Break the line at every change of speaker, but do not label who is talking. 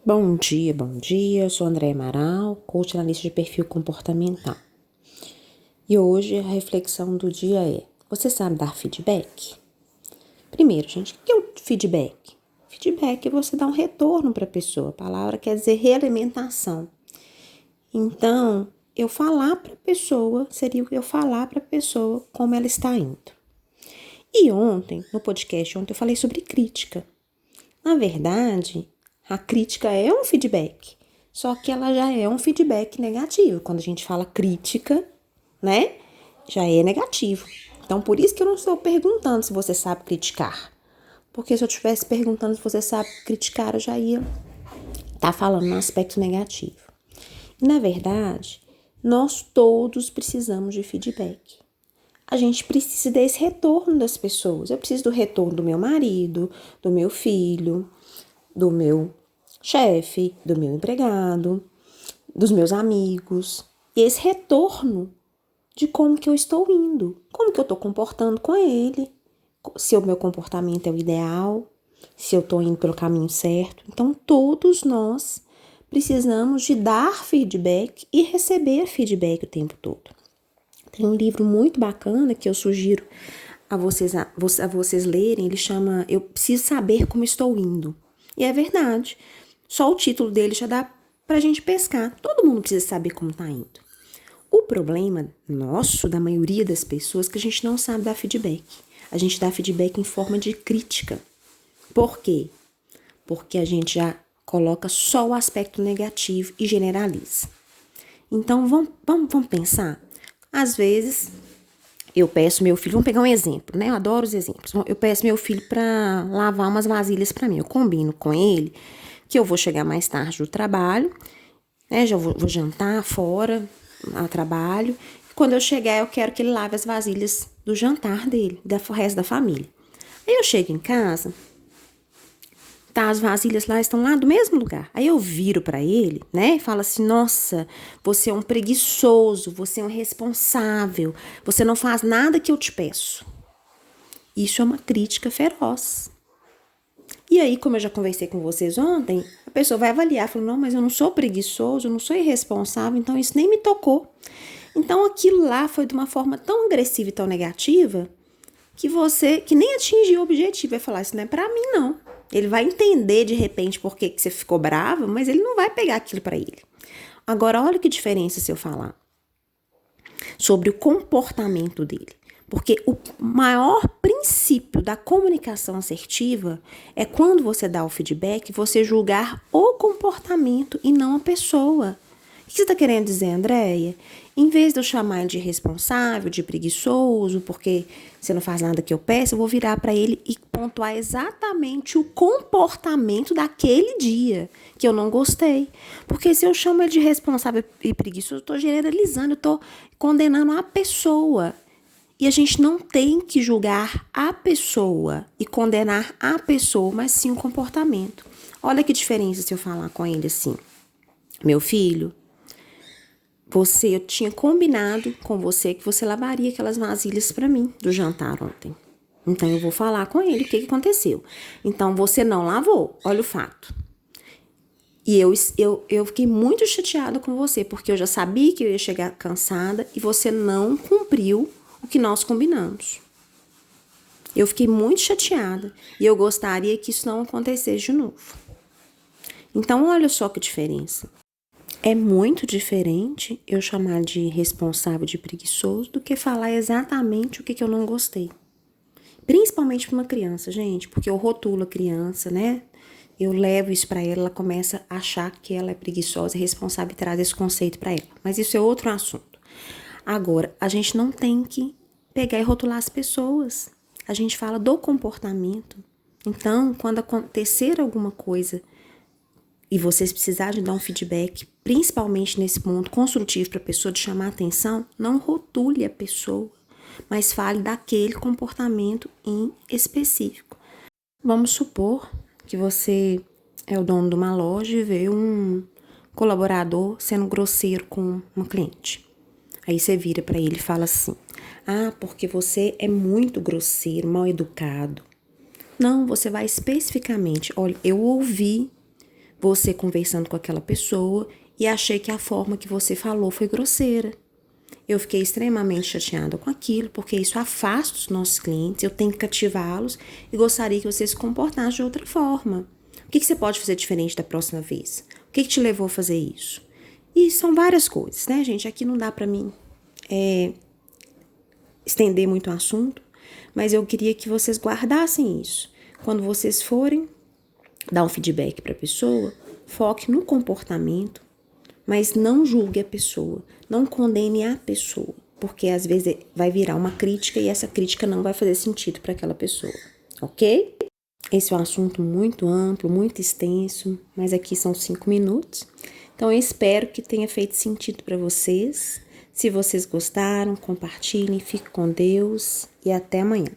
Bom dia, bom dia. Eu sou Andréia Amaral, coach analista de perfil comportamental. E hoje a reflexão do dia é: você sabe dar feedback? Primeiro, gente, o que é o feedback? Feedback é você dar um retorno para a pessoa. A palavra quer dizer realimentação. Então, eu falar para a pessoa seria eu falar para a pessoa como ela está indo. E ontem, no podcast, eu falei sobre crítica. Na verdade, a crítica é um feedback, só que ela já é um feedback negativo. Quando a gente fala crítica, né, já é negativo. Então, por isso que eu não estou perguntando se você sabe criticar. Porque se eu estivesse perguntando se você sabe criticar, eu já ia estar falando no aspecto negativo. E, na verdade, nós todos precisamos de feedback. A gente precisa desse retorno das pessoas. Eu preciso do retorno do meu marido, do meu filho, do meu chefe, do meu empregado, dos meus amigos. E esse retorno de como que eu estou indo, como que eu estou comportando com ele, se o meu comportamento é o ideal, se eu estou indo pelo caminho certo. Então, todos nós precisamos de dar feedback e receber feedback o tempo todo. Tem um livro muito bacana que eu sugiro a vocês lerem, ele chama Eu Preciso Saber Como Estou Indo. E é verdade, só o título dele já dá pra gente pescar. Todo mundo precisa saber como tá indo. O problema nosso, da maioria das pessoas, é que a gente não sabe dar feedback. A gente dá feedback em forma de crítica. Por quê? Porque a gente já coloca só o aspecto negativo e generaliza. Então, vamos pensar? Às vezes, eu peço meu filho, vamos pegar um exemplo, né? Eu adoro os exemplos. Eu peço meu filho para lavar umas vasilhas para mim. Eu combino com ele que eu vou chegar mais tarde do trabalho, né? Já vou jantar fora, a trabalho. E quando eu chegar, eu quero que ele lave as vasilhas do jantar dele, do resto da família. Aí eu chego em casa, tá, as vasilhas lá estão lá do mesmo lugar. Aí eu viro pra ele, né, e falo assim: nossa, você é um preguiçoso, você é um irresponsável, você não faz nada que eu te peço. Isso é uma crítica feroz. E aí, como eu já conversei com vocês ontem, a pessoa vai avaliar, falando: não, mas eu não sou preguiçoso, eu não sou irresponsável, então isso nem me tocou. Então aquilo lá foi de uma forma tão agressiva e tão negativa que nem atingiu o objetivo. Vai falar: isso não é pra mim, não. Ele vai entender de repente por que você ficou brava, mas ele não vai pegar aquilo pra ele. Agora, olha que diferença se eu falar sobre o comportamento dele. Porque o maior princípio da comunicação assertiva é quando você dá o feedback, você julgar o comportamento e não a pessoa. O que você está querendo dizer, Andréia? Em vez de eu chamar ele de responsável, de preguiçoso, porque você não faz nada que eu peço, eu vou virar para ele e pontuar exatamente o comportamento daquele dia que eu não gostei. Porque se eu chamo ele de responsável e preguiçoso, eu estou generalizando, eu estou condenando a pessoa. E a gente não tem que julgar a pessoa e condenar a pessoa, mas sim o comportamento. Olha que diferença se eu falar com ele assim: meu filho, eu tinha combinado com você que você lavaria aquelas vasilhas para mim do jantar ontem. Então eu vou falar com ele o que aconteceu. Então você não lavou, olha o fato. E eu fiquei muito chateada com você, porque eu já sabia que eu ia chegar cansada e você não cumpriu o que nós combinamos. Eu fiquei muito chateada e eu gostaria que isso não acontecesse de novo. Então, olha só que diferença. É muito diferente eu chamar de responsável, de preguiçoso, do que falar exatamente o que eu não gostei. Principalmente para uma criança, gente, porque eu rotulo a criança, né? Eu levo isso para ela, ela começa a achar que ela é preguiçosa e responsável e traz esse conceito para ela. Mas isso é outro assunto. Agora, a gente não tem que pegar e rotular as pessoas. A gente fala do comportamento. Então, quando acontecer alguma coisa e vocês precisarem dar um feedback, principalmente nesse ponto construtivo para a pessoa, de chamar a atenção, não rotule a pessoa, mas fale daquele comportamento em específico. Vamos supor que você é o dono de uma loja e vê um colaborador sendo grosseiro com uma cliente. Aí você vira para ele e fala assim: ah, porque você é muito grosseiro, mal educado. Não, você vai especificamente: olha, eu ouvi você conversando com aquela pessoa e achei que a forma que você falou foi grosseira. Eu fiquei extremamente chateada com aquilo, porque isso afasta os nossos clientes, eu tenho que cativá-los e gostaria que você se comportasse de outra forma. O que você pode fazer diferente da próxima vez? O que te levou a fazer isso? E são várias coisas, né, gente? Aqui não dá pra mim estender muito o assunto, mas eu queria que vocês guardassem isso. Quando vocês forem dar um feedback para a pessoa, foque no comportamento, mas não julgue a pessoa, não condene a pessoa, porque às vezes vai virar uma crítica e essa crítica não vai fazer sentido para aquela pessoa, ok? Esse é um assunto muito amplo, muito extenso, mas aqui são 5 minutos. Então eu espero que tenha feito sentido para vocês. Se vocês gostaram, compartilhem, fiquem com Deus e até amanhã.